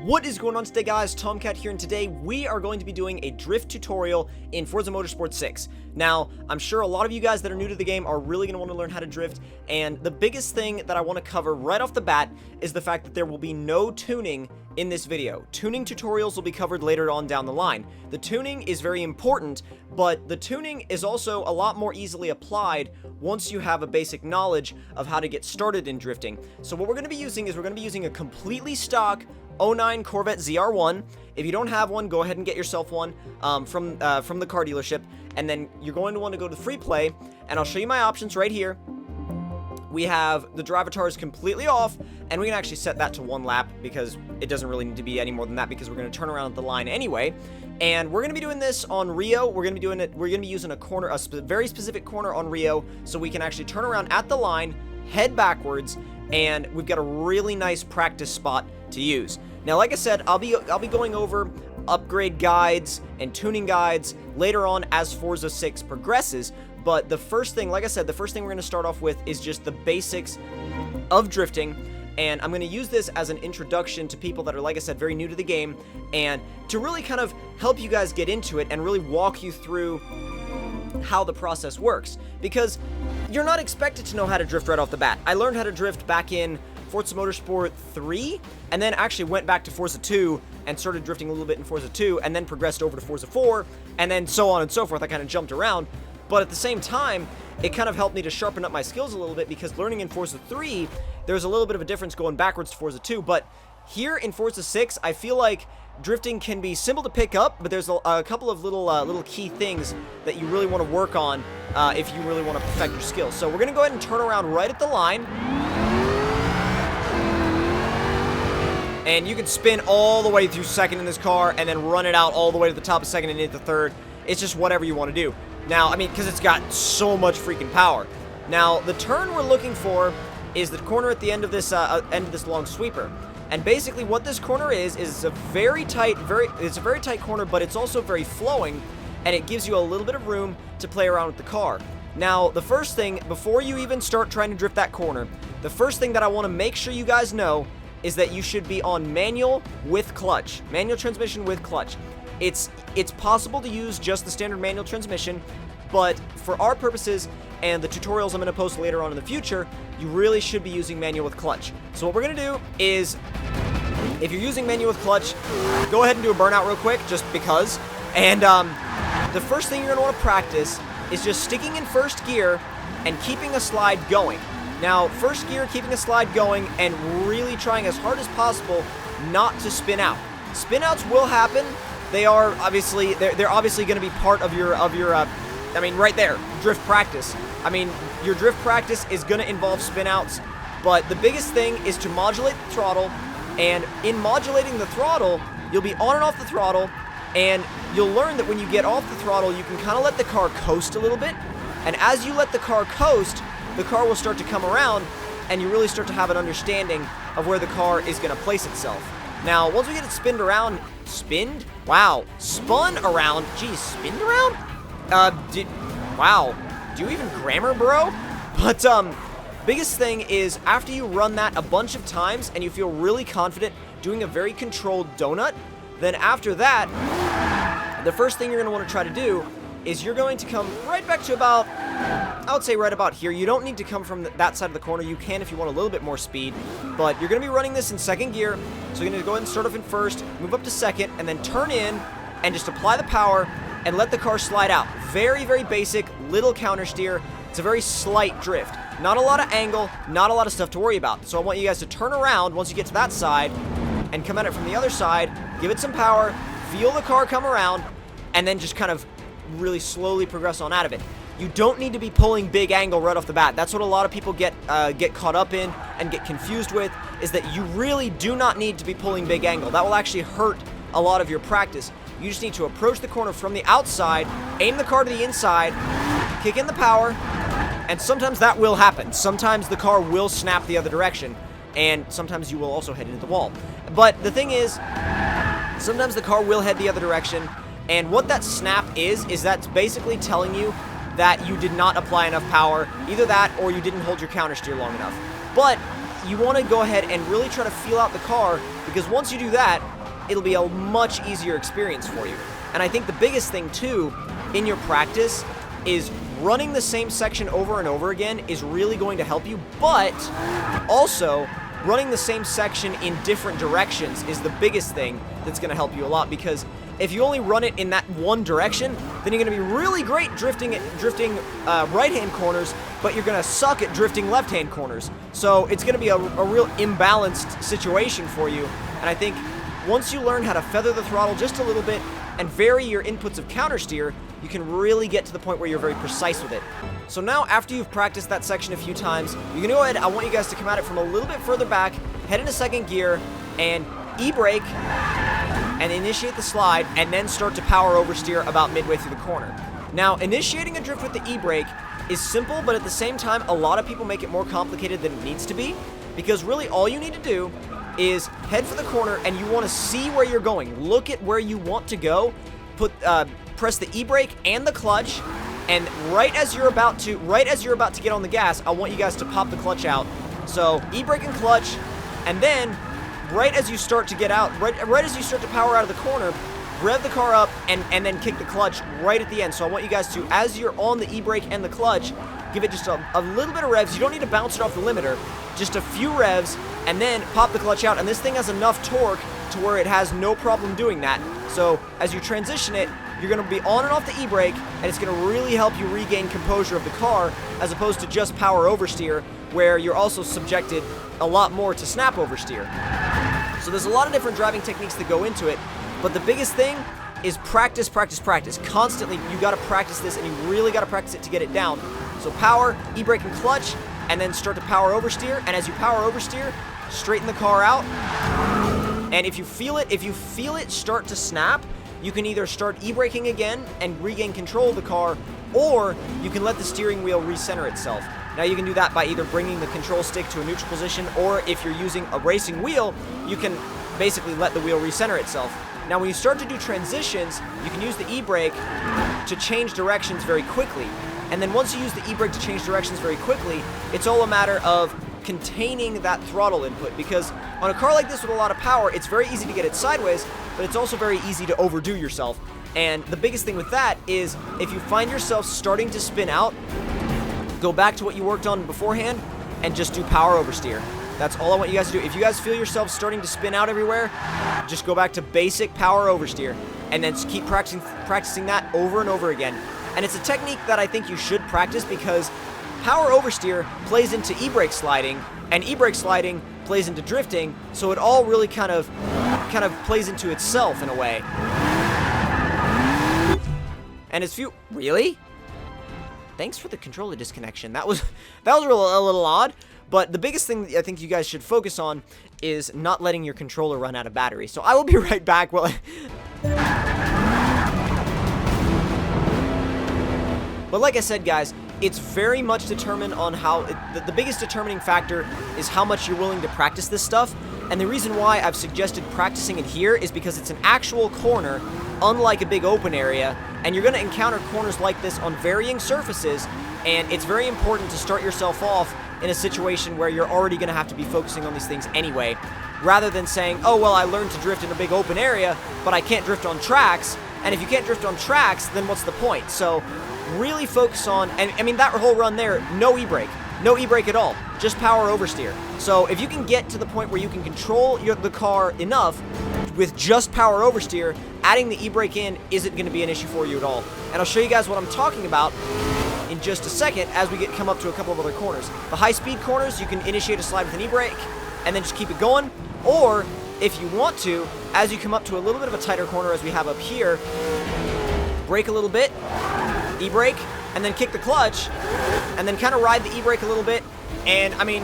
What is going on today, guys? Tomcat here, and today we are going to be doing a drift tutorial in Forza Motorsport 6. Now, I'm sure a lot of you guys that are new to the game are really going to want to learn how to drift, and the biggest thing that I want to cover right off the bat is the fact that there will be no tuning in this video. Tuning tutorials will be covered later on down the line. The tuning is very important, but the tuning is also a lot more easily applied once you have a basic knowledge of how to get started in drifting. So what we're going to be using is we're going to be using a completely stock 09 Corvette ZR1. If you don't have one, go ahead and get yourself one from the car dealership, and then you're going to want to go to free play, and I'll show you my options right here. We have the drive avatar is completely off, and we can actually set that to 1 lap because it doesn't really need to be any more than that because we're going to turn around at the line anyway. And we're going to be doing this on Rio. We're going to be using a corner, a very specific corner on Rio, so we can actually turn around at the line, head backwards, and we've got a really nice practice spot to use. Now, like I said, I'll be going over upgrade guides and tuning guides later on as Forza 6 progresses, but the first thing, like I said, the first thing we're going to start off with is just the basics of drifting, and I'm going to use this as an introduction to people that are, like I said, very new to the game, and to really kind of help you guys get into it and really walk you through how the process works, because you're not expected to know how to drift right off the bat. I learned how to drift back in Forza Motorsport 3, and then actually went back to Forza 2 and started drifting a little bit in Forza 2, and then progressed over to Forza 4, and then so on and so forth. I kind of jumped around, but at the same time, it kind of helped me to sharpen up my skills a little bit, because learning in Forza 3, there's a little bit of a difference going backwards to Forza 2, but here in Forza 6, I feel like drifting can be simple to pick up, but there's a couple of little key things that you really want to work on if you really want to perfect your skills. So we're going to go ahead and turn around right at the line. And you can spin all the way through second in this car and then run it out all the way to the top of second and into third. It's just whatever you want to do. Now, I mean, because it's got so much freaking power. Now, the turn we're looking for is the corner at the end of this long sweeper. And basically what this corner is a very tight corner, but it's also very flowing, and it gives you a little bit of room to play around with the car. Now, the first thing, before you even start trying to drift that corner, the first thing that I want to make sure you guys know is that you should be on manual with clutch. Manual transmission with clutch. It's possible to use just the standard manual transmission, but for our purposes and the tutorials I'm going to post later on in the future, you really should be using manual with clutch. So what we're going to do is, if you're using manual with clutch, go ahead and do a burnout real quick, just because. And the first thing you're going to want to practice is just sticking in first gear and keeping a slide going. Now, first gear, keeping a slide going, and really trying as hard as possible not to spin out. Spin outs will happen. They're obviously going to be part of your I mean, right there, drift practice. I mean, your drift practice is going to involve spin outs, but the biggest thing is to modulate the throttle, and in modulating the throttle, you'll be on and off the throttle, and you'll learn that when you get off the throttle, you can kind of let the car coast a little bit, and as you let the car coast, the car will start to come around, and you really start to have an understanding of where the car is going to place itself. Now, once we get it spun around, geez, spinned around? Wow, do you even grammar, bro? But, biggest thing is, after you run that a bunch of times, and you feel really confident doing a very controlled donut, then after that, the first thing you're going to want to try to do is you're going to come right back to about, I would say right about here. You don't need to come from that side of the corner. You can if you want a little bit more speed, but you're going to be running this in second gear, so you're going to go ahead and start off in first, move up to second, and then turn in and just apply the power and let the car slide out. Very, very basic, little counter steer. It's a very slight drift. Not a lot of angle, not a lot of stuff to worry about. So I want you guys to turn around once you get to that side and come at it from the other side, give it some power, feel the car come around, and then just kind of really slowly progress on out of it. You don't need to be pulling big angle right off the bat. That's what a lot of people get caught up in and get confused with, is that you really do not need to be pulling big angle. That will actually hurt a lot of your practice. You just need to approach the corner from the outside, aim the car to the inside, kick in the power, and sometimes that will happen. Sometimes the car will snap the other direction, and sometimes you will also head into the wall. But the thing is, sometimes the car will head the other direction, and what that snap is that's basically telling you that you did not apply enough power. Either that, or you didn't hold your counter steer long enough. But you want to go ahead and really try to feel out the car, because once you do that, it'll be a much easier experience for you. And I think the biggest thing too in your practice is running the same section over and over again is really going to help you, but also running the same section in different directions is the biggest thing that's going to help you a lot, because if you only run it in that one direction, then you're going to be really great drifting right-hand corners, but you're going to suck at drifting left-hand corners. So it's going to be a real imbalanced situation for you. And I think once you learn how to feather the throttle just a little bit and vary your inputs of countersteer, you can really get to the point where you're very precise with it. So now, after you've practiced that section a few times, you can go ahead. I want you guys to come at it from a little bit further back, head into second gear, and e-brake, and initiate the slide, and then start to power oversteer about midway through the corner. Now, initiating a drift with the e-brake is simple, but at the same time, a lot of people make it more complicated than it needs to be, because really all you need to do is head for the corner, and you want to see where you're going. Look at where you want to go. Press the e-brake and the clutch, and right as you're about to get on the gas, I want you guys to pop the clutch out. So e-brake and clutch, and then right as you start to get out, right as you start to power out of the corner, rev the car up and then kick the clutch right at the end. So I want you guys to, as you're on the e-brake and the clutch, give it just a little bit of revs. You don't need to bounce it off the limiter, just a few revs, and then pop the clutch out. And this thing has enough torque to where it has no problem doing that. So as you transition it, you're going to be on and off the e-brake, and it's going to really help you regain composure of the car, as opposed to just power oversteer, where you're also subjected a lot more to snap oversteer. So there's a lot of different driving techniques that go into it, but the biggest thing is practice, practice, practice. Constantly, you got to practice this, and you really got to practice it to get it down. So power, e-brake, and clutch, and then start to power oversteer, and as you power oversteer, straighten the car out. And if you feel it start to snap, you can either start e-braking again and regain control of the car, or you can let the steering wheel recenter itself. Now you can do that by either bringing the control stick to a neutral position, or if you're using a racing wheel, you can basically let the wheel recenter itself. Now when you start to do transitions, you can use the e-brake to change directions very quickly. And then once you use the e-brake to change directions very quickly, it's all a matter of containing that throttle input, because on a car like this with a lot of power, it's very easy to get it sideways, but it's also very easy to overdo yourself. And the biggest thing with that is, if you find yourself starting to spin out, go back to what you worked on beforehand and just do power oversteer. That's all I want you guys to do. If you guys feel yourself starting to spin out everywhere, just go back to basic power oversteer, and then just keep practicing that over and over again. And it's a technique that I think you should practice, because power oversteer plays into e-brake sliding, and e-brake sliding plays into drifting, so it all really kind of plays into itself in a way. And it's really? Thanks for the controller disconnection. That was a little odd, but the biggest thing I think you guys should focus on is not letting your controller run out of battery. So I will be right back. Well, but like I said, guys, it's very much determined on how, the biggest determining factor is how much you're willing to practice this stuff. And the reason why I've suggested practicing it here is because it's an actual corner, unlike a big open area, and you're going to encounter corners like this on varying surfaces, and it's very important to start yourself off in a situation where you're already going to have to be focusing on these things anyway, rather than saying, oh, well, I learned to drift in a big open area, but I can't drift on tracks, and if you can't drift on tracks, then what's the point? So really focus on, and I mean, that whole run there, no e-brake at all, just power oversteer. So if you can get to the point where you can control the car enough with just power oversteer, adding the e-brake in isn't going to be an issue for you at all. And I'll show you guys what I'm talking about in just a second as we come up to a couple of other corners. The high-speed corners, you can initiate a slide with an e-brake and then just keep it going, or if you want to, as you come up to a little bit of a tighter corner as we have up here, brake a little bit, e-brake, and then kick the clutch, and then kind of ride the e-brake a little bit. And I mean,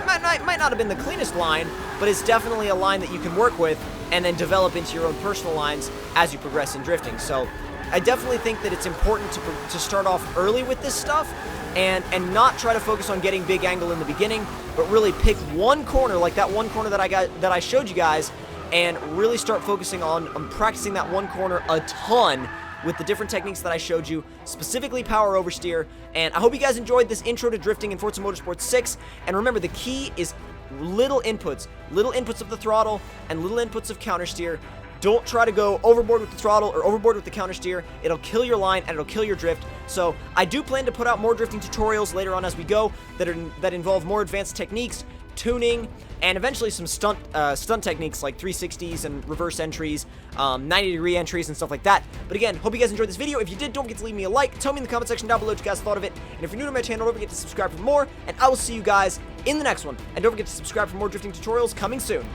might not have been the cleanest line, but it's definitely a line that you can work with and then develop into your own personal lines as you progress in drifting. So I definitely think that it's important to start off early with this stuff and not try to focus on getting big angle in the beginning, but really pick one corner, like that one corner that I showed you guys, and really start focusing on practicing that one corner a ton with the different techniques that I showed you, specifically power oversteer. And I hope you guys enjoyed this intro to drifting in Forza Motorsport 6. And remember, the key is little inputs of the throttle, and little inputs of counter steer. Don't try to go overboard with the throttle or overboard with the counter steer. It'll kill your line and it'll kill your drift. So I do plan to put out more drifting tutorials later on as we go that involve more advanced techniques, tuning, and eventually some stunt techniques like 360s and reverse entries, 90-degree entries and stuff like that. But again, hope you guys enjoyed this video. If you did, don't forget to leave me a like. Tell me in the comment section down below what you guys thought of it. And if you're new to my channel, don't forget to subscribe for more. And I will see you guys in the next one. And don't forget to subscribe for more drifting tutorials coming soon.